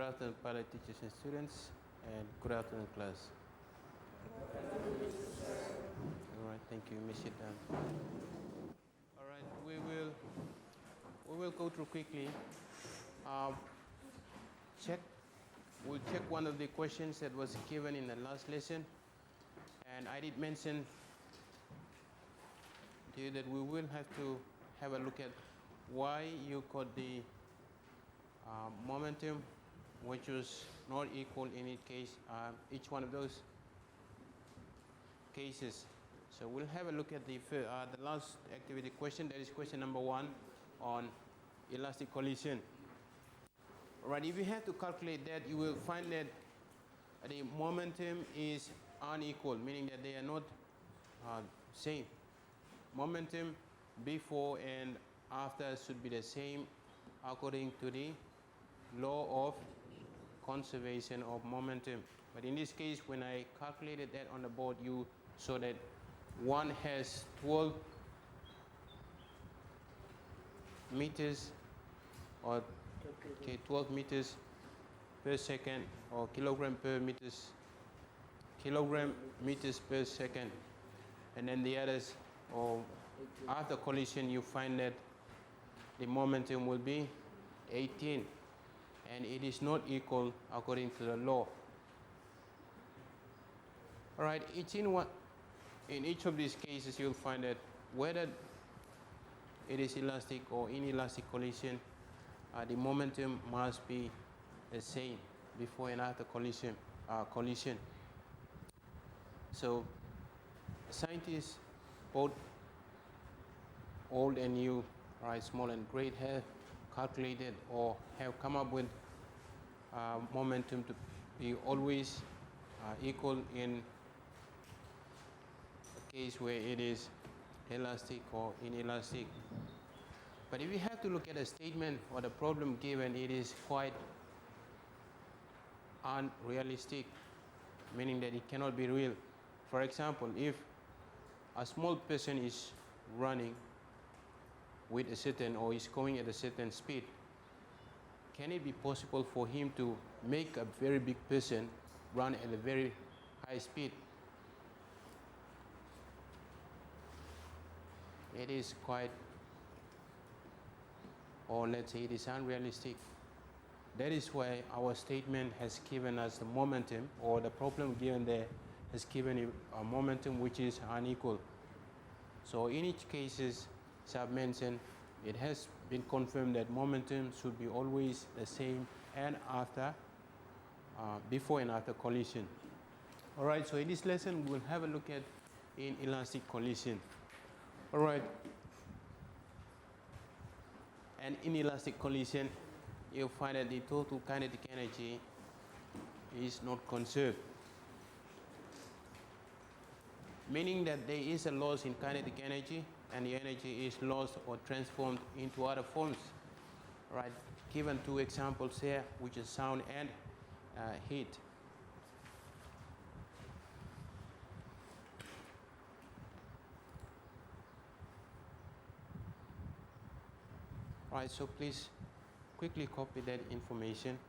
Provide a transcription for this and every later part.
afternoon, pilot teachers and students, and good afternoon, class. All right, thank you. You may sit down. All right, we will go through quickly. We'll check one of the questions that was given in the last lesson, and I did mention to you that we will have to have a look at why you got the momentum, which was not equal in each one of those cases. So we'll have a look at the last activity question. That is question number 1 on elastic collision. All right, if you have to calculate that, you will find that the momentum is unequal, meaning that they are not same. Momentum before and after should be the same according to the law of conservation of momentum. But in this case, when I calculated that on the board, you saw that one has 12 meters or 12 meters per second, or kilogram meters per second, and then the others, or after collision, you find that the momentum will be 18, and it is not equal according to the law. All right, in each of these cases, you'll find that whether it is elastic or inelastic collision, the momentum must be the same before and after collision. So scientists, both old and new, right, small and great, have calculated or have come up with momentum to be always equal in a case where it is elastic or inelastic. But if you have to look at a statement or the problem given, it is quite unrealistic, meaning that it cannot be real. For example, if a small person is running with a certain, or is going at a certain speed, can it be possible for him to make a very big person run at a very high speed? It is quite, or let's say it is unrealistic. That is why our statement has given us the momentum, or the problem given there has given a momentum which is unequal. So in each cases, as I've mentioned, it has been confirmed that momentum should be always the same and after, before and after collision. All right, so in this lesson, we'll have a look at inelastic collision. All right. And inelastic collision, you'll find that the total kinetic energy is not conserved, meaning that there is a loss in kinetic energy, and the energy is lost or transformed into other forms. Right? Given 2 examples here, which is sound and heat. Right, so please quickly copy that information.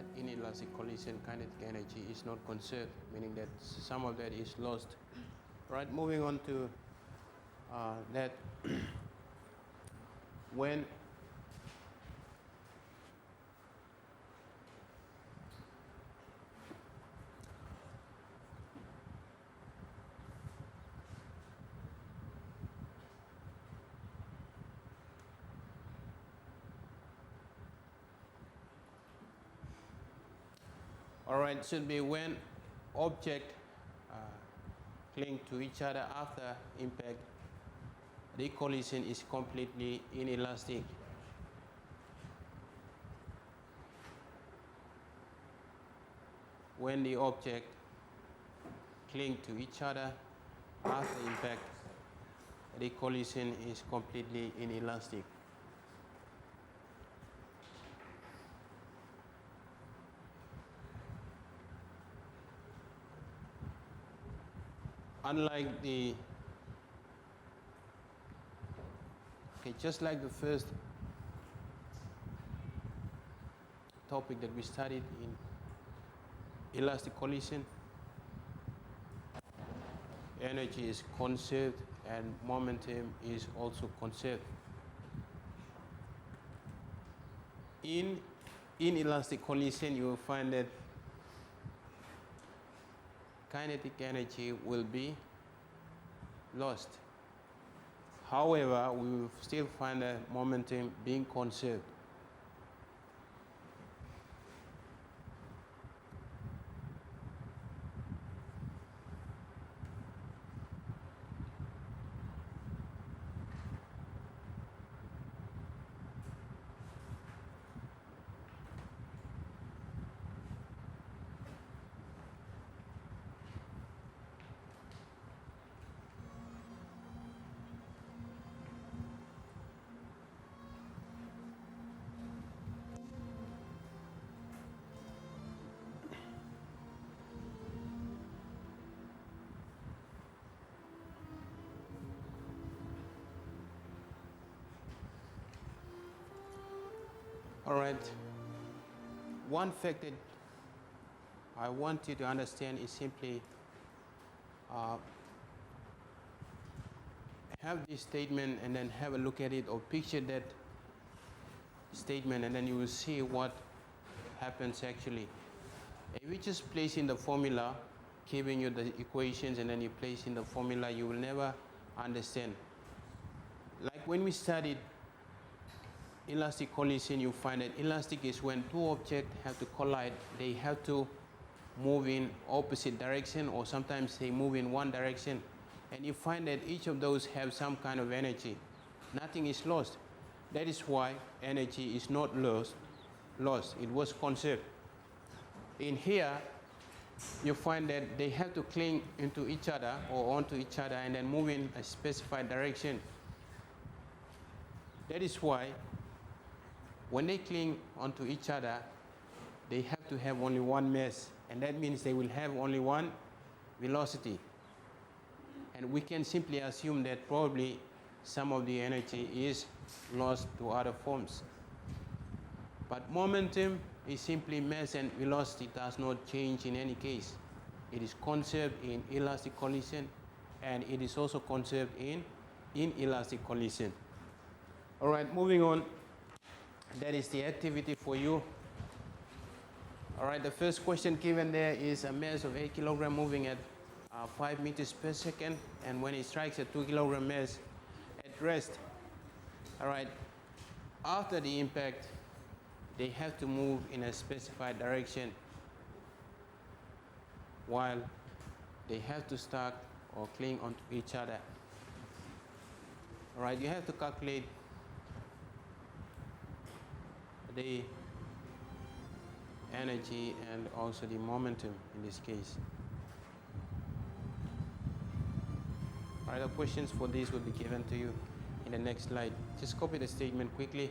that inelastic collision kinetic energy is not conserved, meaning that some of that is lost. Right, moving on to that when it should be when object cling to each other after impact, the collision is completely inelastic. When the object cling to each other after impact, the collision is completely inelastic. Unlike the, just like the first topic that we studied in elastic collision, energy is conserved and momentum is also conserved. In inelastic collision, you will find that kinetic energy will be lost. However, we will still find the momentum being conserved. All right. One fact that I want you to understand is simply have this statement and then have a look at it, or picture that statement, and then you will see what happens actually. If you just place in the formula, giving you the equations, and then you place in the formula, you will never understand. Like when we studied elastic collision, you find that elastic is when two objects have to collide, they have to move in opposite direction, or sometimes they move in one direction, and you find that each of those have some kind of energy. Nothing is lost. That is why energy is not lost, it was conserved. In here, you find that they have to cling into each other or onto each other and then move in a specified direction. That is why when they cling onto each other, they have to have only one mass, and that means they will have only one velocity. And we can simply assume that probably some of the energy is lost to other forms. But momentum is simply mass, and velocity does not change in any case. It is conserved in elastic collision, and it is also conserved in inelastic collision. All right, moving on. That is the activity for you. All right, the first question given there is a mass of 8 kilograms moving at 5 meters per second, and when it strikes a 2 kilogram mass at rest. All right, after the impact, they have to move in a specified direction while they have to stack or cling onto each other. All right, you have to calculate the energy and also the momentum in this case. All right, the questions for this will be given to you in the next slide. Just copy the statement quickly.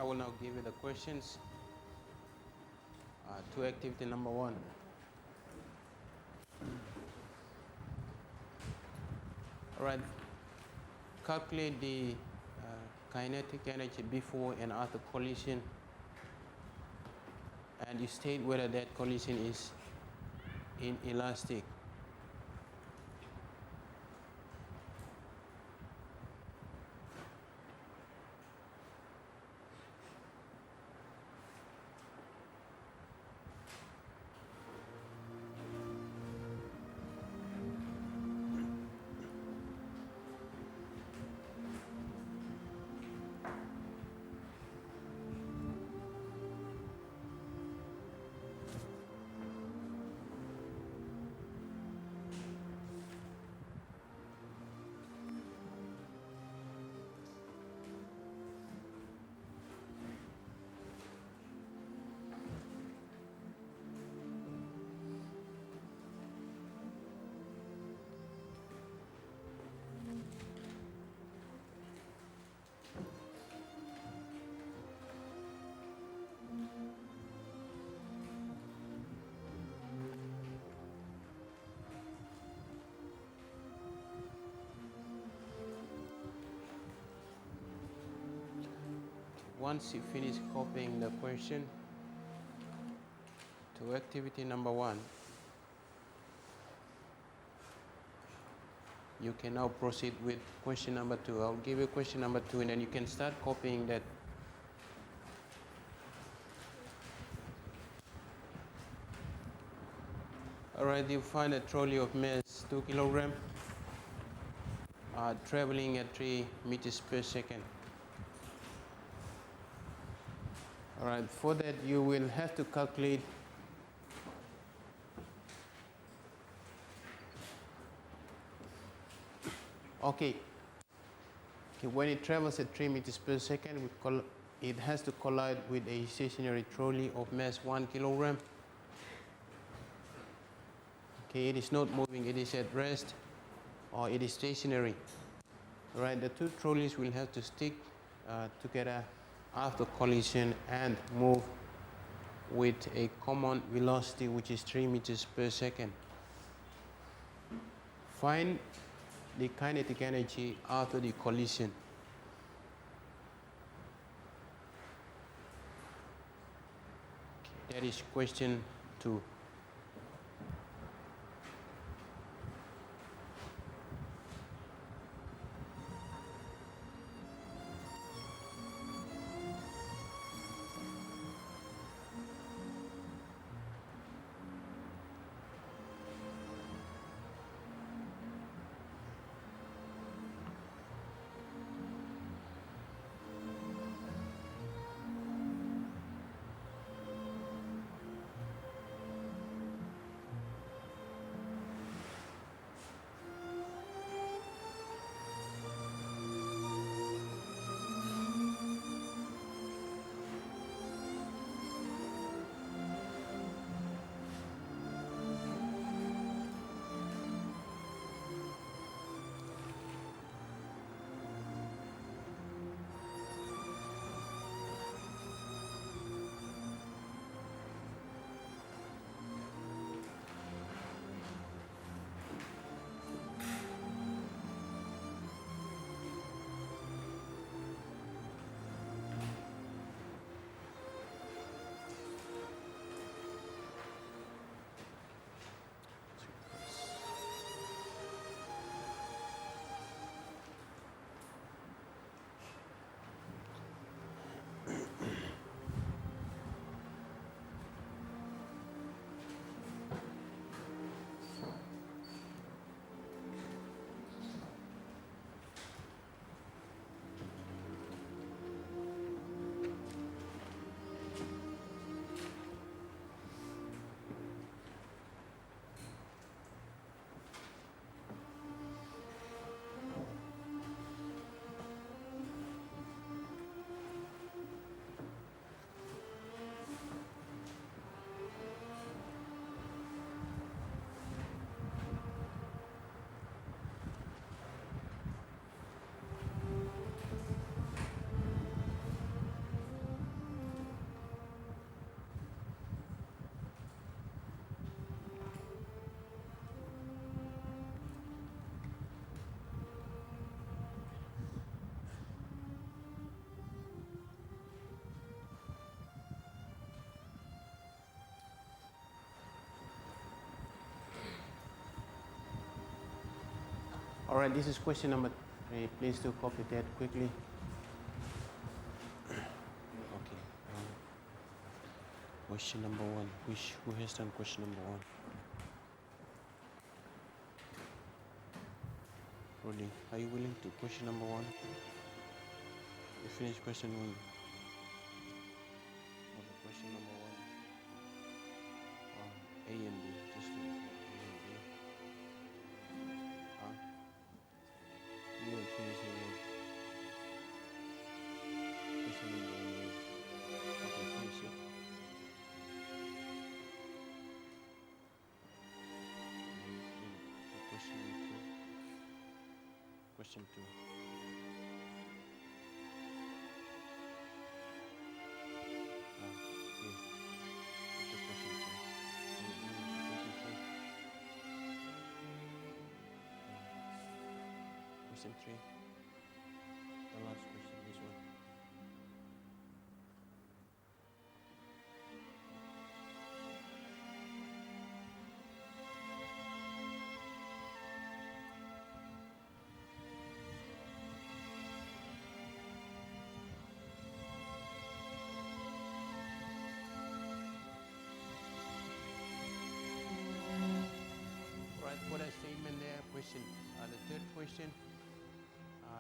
will now give you the questions to activity number 1. All right, calculate the kinetic energy before and after collision, and you state whether that collision is inelastic. Once you finish copying the question to activity number 1, you can now proceed with question number 2. I'll give you question number 2, and then you can start copying that. Alright, you find a trolley of mass 2 kilogram traveling at 3 meters per second. Alright, for that you will have to calculate when it travels at 3 meters per second, it has to collide with a stationary trolley of mass 1 kilogram. Okay, it is not moving, it is at rest, or it is stationary. Alright, the two trolleys will have to stick together after collision and move with a common velocity, which is 3 meters per second. Find the kinetic energy after the collision. That is question 2. All right, this is question number 3. Please do copy that quickly. Okay. Question number 1. Who has done question number 1? Rolling. Are you willing to question number 1? You finished question 1. Okay, question number 1. A and B. Just do it. A and B. You will finish it yet. Question number 1. Okay, finish it. Question number 2. Question 2. Question 3. The last question, this one. Right, for that statement there, question, the third question.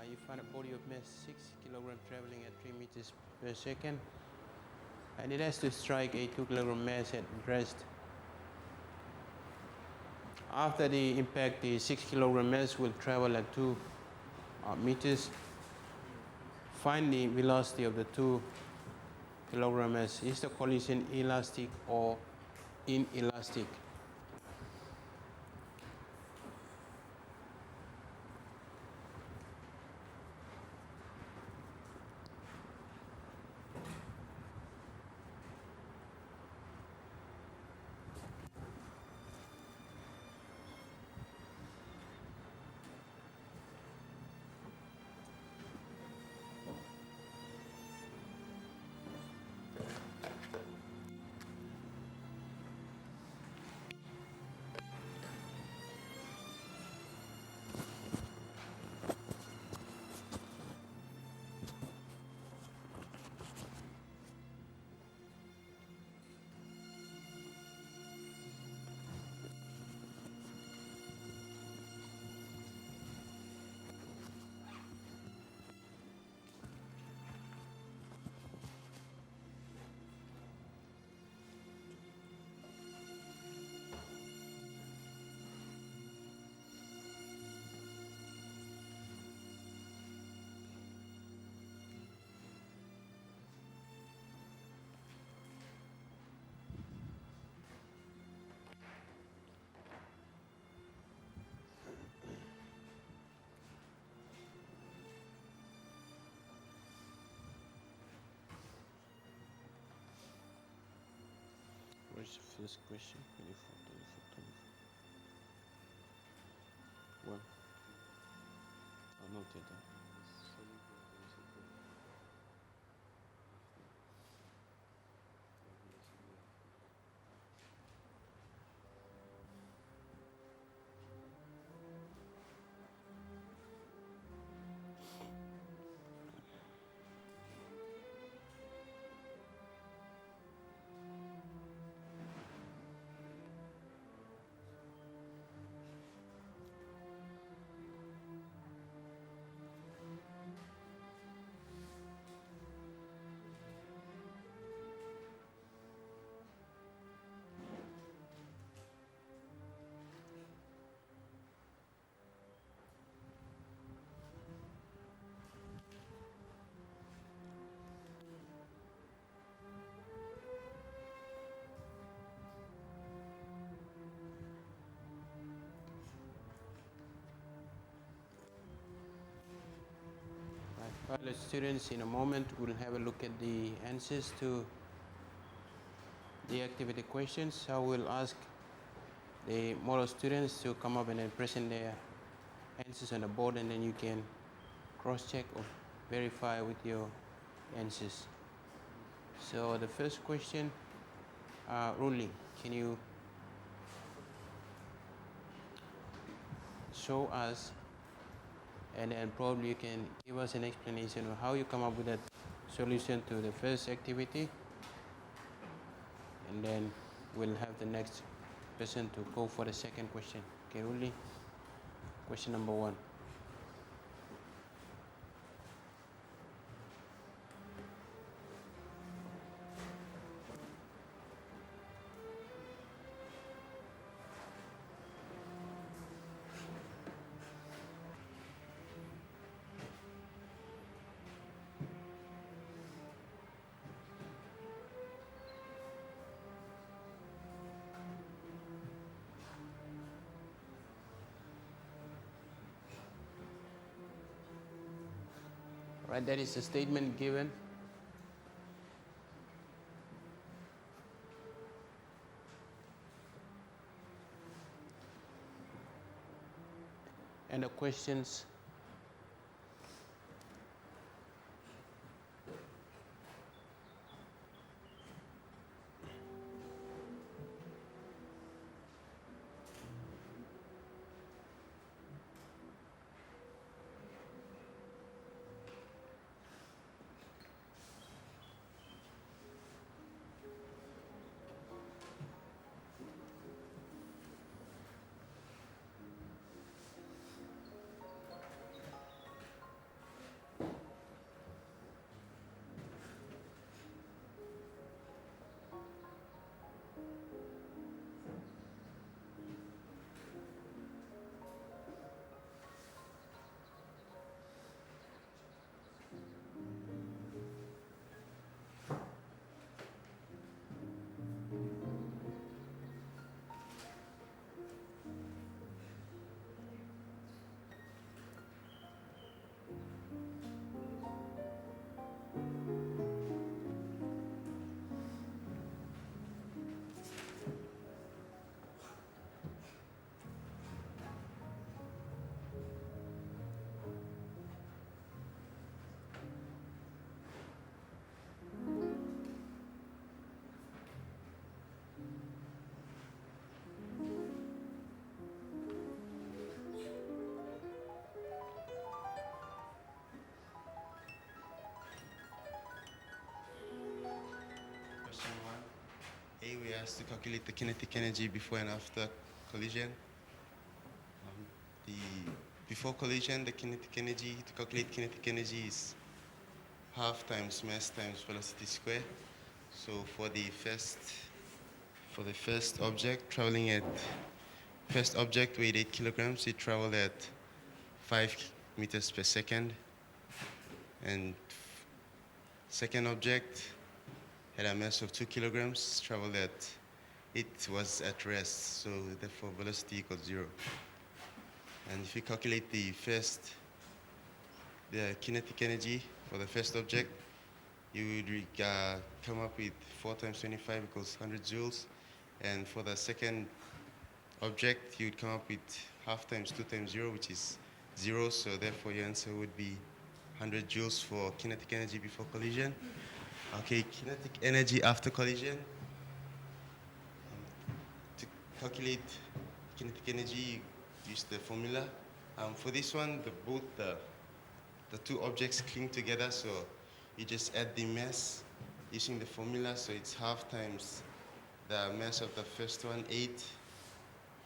You find a body of mass 6 kilogram traveling at 3 meters per second, and it has to strike a 2 kilogram mass at rest. After the impact, the 6 kilogram mass will travel at 2 meters. Find the velocity of the 2 kilogram mass. Is the collision elastic or inelastic? Where's the first question? 24, 24, 24. Well, I'll note it down. The students in a moment will have a look at the answers to the activity questions. I will ask the model students to come up and then present their answers on the board, and then you can cross-check or verify with your answers. So the first question, ruling. Can you show us and then probably you can give us an explanation of how you come up with that solution to the first activity, and then we'll have the next person to go for the second question. Okay, Uli, question number 1. Right, that is a statement given. And the questions. Question 1. A, we asked to calculate the kinetic energy before and after collision. Before collision, the kinetic energy, to calculate kinetic energy is half times mass times velocity square. So for the first object weighed 8 kilograms, it traveled at 5 meters per second. And second object had a mass of 2 kilograms, it was at rest, so therefore velocity equals 0. And if you calculate the kinetic energy for the first object, you would come up with 4 times 25 equals 100 joules. And for the second object, you would come up with half times 2 times 0, which is 0. So therefore, your answer would be 100 joules for kinetic energy before collision. Okay, kinetic energy after collision. To calculate kinetic energy, use the formula. For this one, the two objects cling together, so you just add the mass using the formula. So it's half times the mass of the first one, 8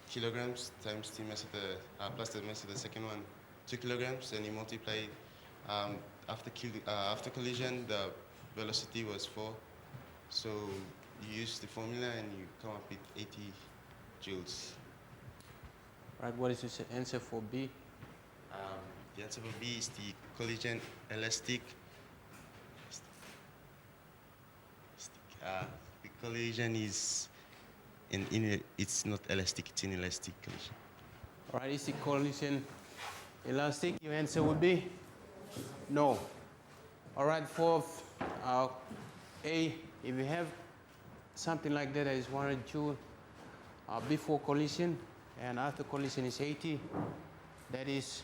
kilograms, times the mass of plus the mass of the second one, 2 kilograms, and you multiply it. After collision, the velocity was 4. So you use the formula and you come up with 80 joules. Right, what is the answer for B? The answer for B is the collision elastic. The collision is it's not elastic, it's inelastic collision. All right, is the collision elastic? Your answer would be no. All right, for A, if you have something like that is 100 joule before collision and after collision is 80, that is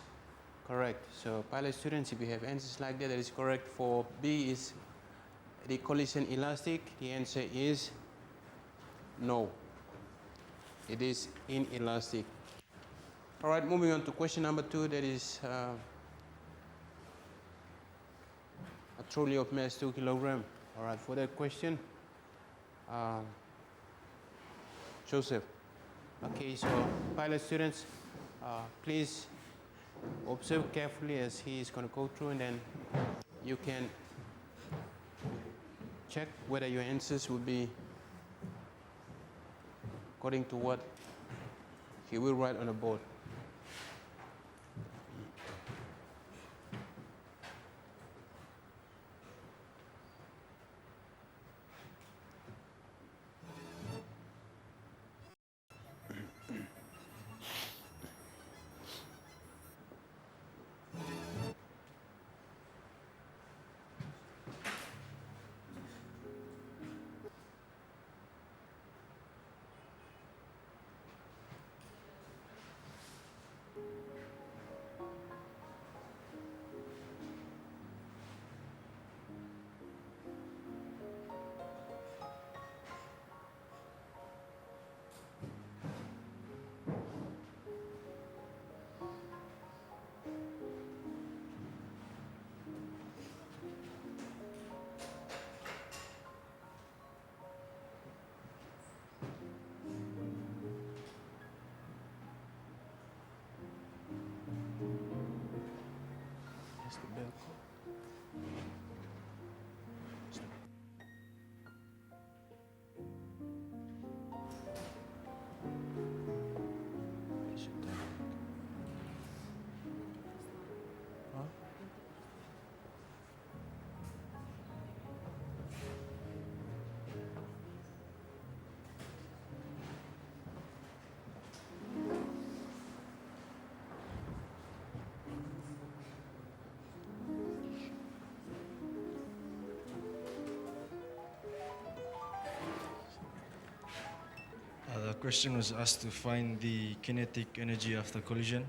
correct. So pilot students, if you have answers like that, that is correct. For B is the collision elastic, the answer is no. It is inelastic. All right, moving on to question number 2, that is trolley of mass 2 kilogram. All right, for that question, Joseph. Okay, so pilot students, please observe carefully as he is going to go through, and then you can check whether your answers will be according to what he will write on the board. That's the bell. The question was asked to find the kinetic energy after collision.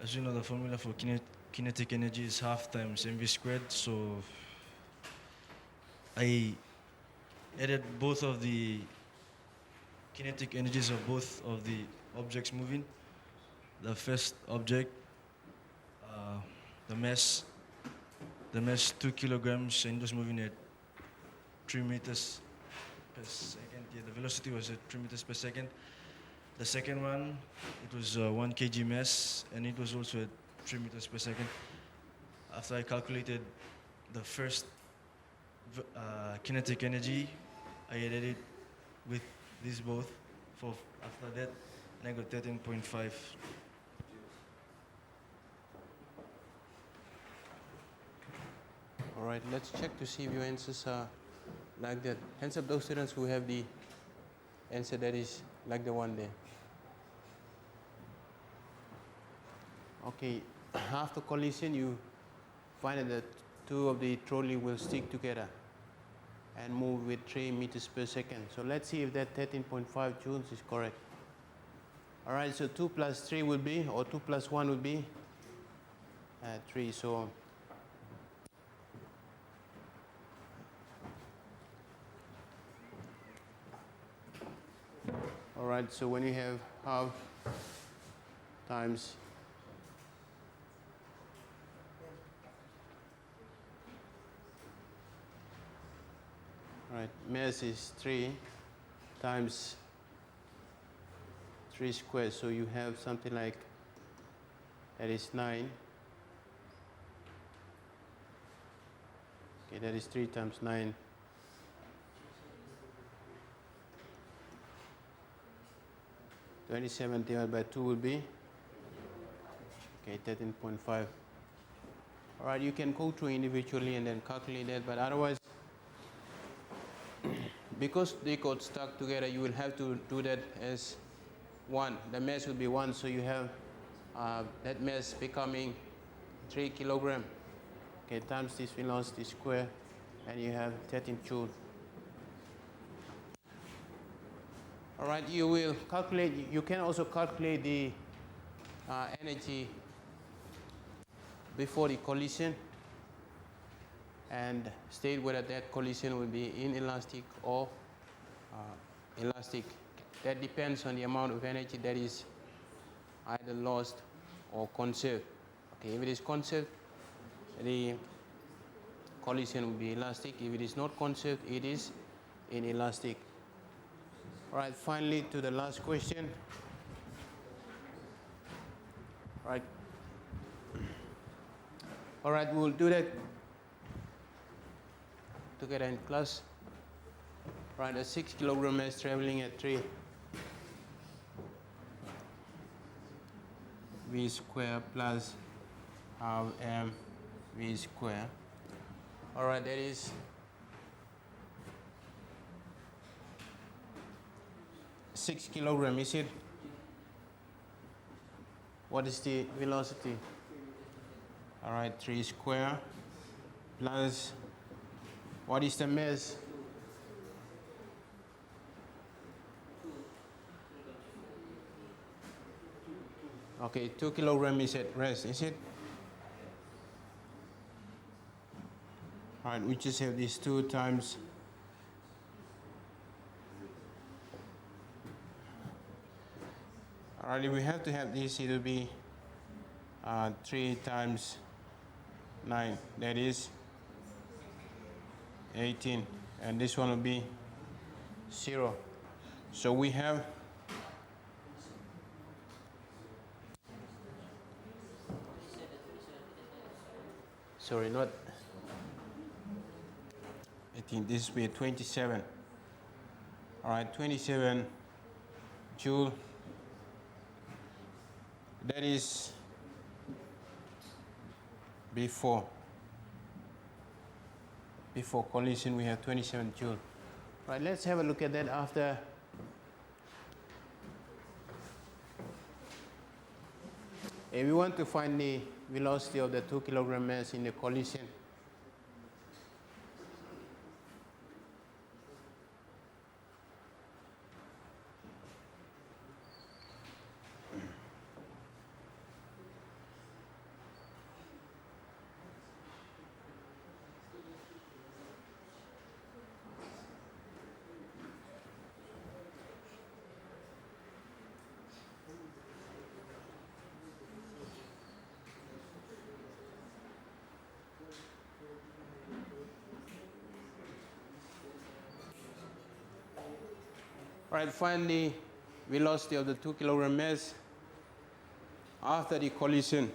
As you know, the formula for kinetic energy is half times mv squared, so I added both of the kinetic energies of both of the objects moving. The first object, the mass 2 kilograms, and it was moving at 3 meters per second. Yeah, the velocity was at 3 meters per second. The second one, it was 1 kg mass, and it was also at 3 meters per second. After I calculated the first kinetic energy, I added it with these both for after that, and I got 13.5. All right, let's check to see if your answers are like that. Hands up those students who have the answer that is like the one there. Okay, after collision, you find that two of the trolley will stick together and move with 3 meters per second. So let's see if that 13.5 joules is correct. All right, so 2 plus 3 will be, or 2 plus 1 would be 3. So all right, so when you have half times mass is 3 times 3 squared, so you have something like that is 9. Okay, that is 3 times 9. 27 divided by 2 will be, okay, 13.5. All right, you can go through individually and then calculate that, but otherwise, because they got stuck together, you will have to do that as 1. The mass will be 1, so you have that mass becoming 3 kilogram. Okay, times this velocity square, and you have 13 joule. All right, you will calculate, you can also calculate the energy before the collision and state whether that collision will be inelastic or elastic. That depends on the amount of energy that is either lost or conserved. Okay, if it is conserved, the collision will be elastic. If it is not conserved, it is inelastic. All right, finally to the last question. Right. All right, we'll do that together in class. Right, a 6 kilogram mass traveling at 3 v square plus half m v square. All right, that is 6 kilogram, is it? What is the velocity? All right, 3 square plus, what is the mass? Okay, 2 kilogram is at rest, is it? All right, we just have these 2 times. All right, we have to have this, it will be 3 times 9, that is 18, and this one will be 0. So we have sorry, not 18, this will be 27. All right, 27 joule. That is before collision, we have 27 joule. Right, let's have a look at that after. If we want to find the velocity of the 2 kilogram mass in the collision, right, find the velocity of the 2 kilogram mass after the collision.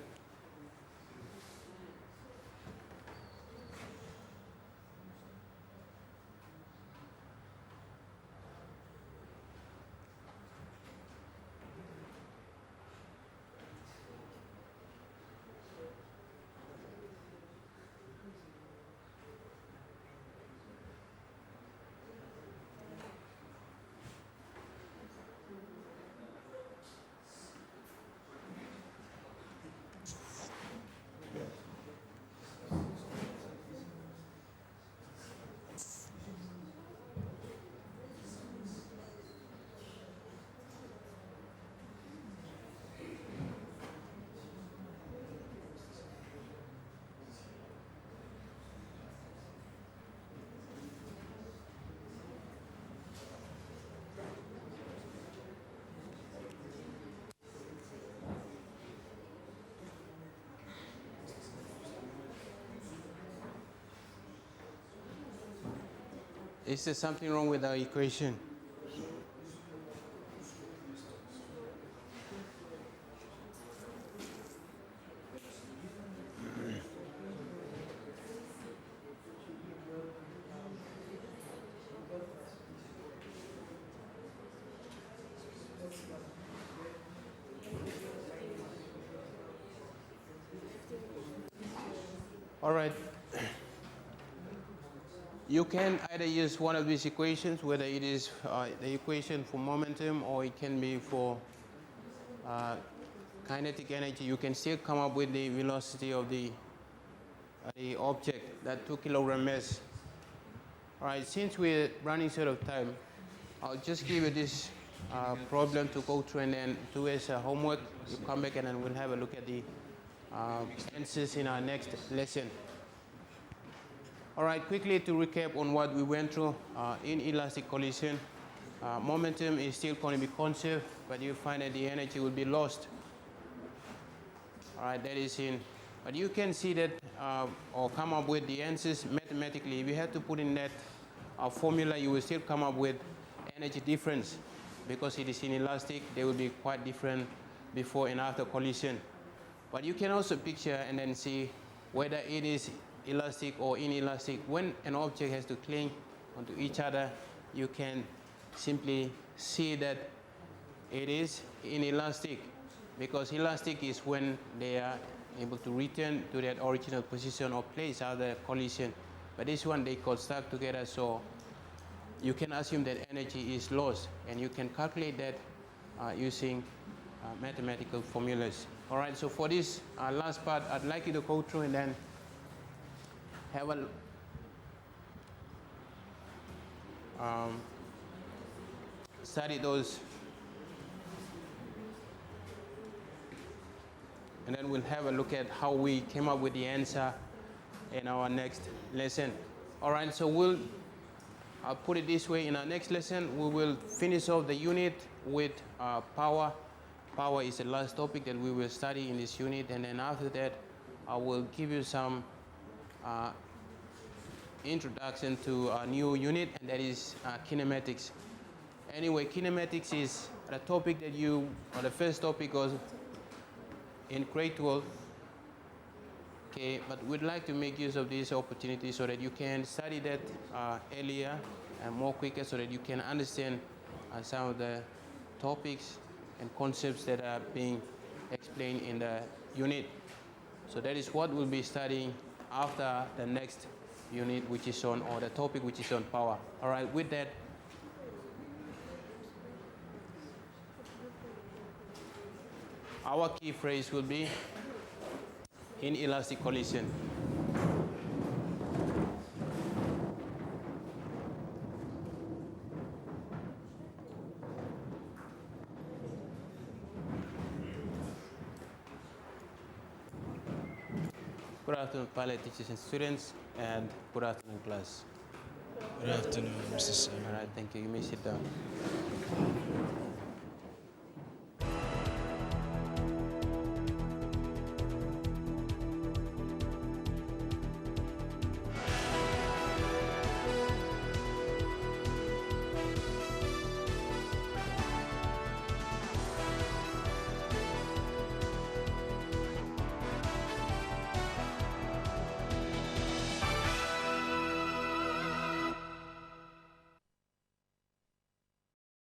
Is there something wrong with our equation? All right. You can either use one of these equations, whether it is the equation for momentum or it can be for kinetic energy. You can still come up with the velocity of the object, that 2 kilogram mass. All right, since we're running short of time, I'll just give you this problem to go through and then do as a homework. You come back and then we'll have a look at the answers in our next lesson. All right, quickly to recap on what we went through in elastic collision, momentum is still going to be conserved, but you find that the energy will be lost. All right, that is in But you can see that or come up with the answers mathematically. If you have to put in that formula, you will still come up with energy difference because it is inelastic. They will be quite different before and after collision. But you can also picture and then see whether it is elastic or inelastic. When an object has to cling onto each other, you can simply see that it is inelastic, because elastic is when they are able to return to their original position or place after collision. But this one, they got stuck together, so you can assume that energy is lost, and you can calculate that using mathematical formulas. All right, so for this last part, I'd like you to go through and then have a study those, and then we'll have a look at how we came up with the answer in our next lesson. All right, so I'll put it this way: in our next lesson, we will finish off the unit with power. Power is the last topic that we will study in this unit, and then after that, I will give you some introduction to a new unit, and that is kinematics. Anyway, kinematics is the topic that or the first topic was in grade 12. Okay, but we'd like to make use of this opportunity so that you can study that earlier and more quicker, so that you can understand some of the topics and concepts that are being explained in the unit. So that is what we'll be studying after the next unit, which is on, or the topic which is on power. All right, with that, our key phrase will be inelastic collision. Good afternoon, pilot teachers and students, and good afternoon, class. Good afternoon, Mr. Simon. All right, thank you. You may sit down.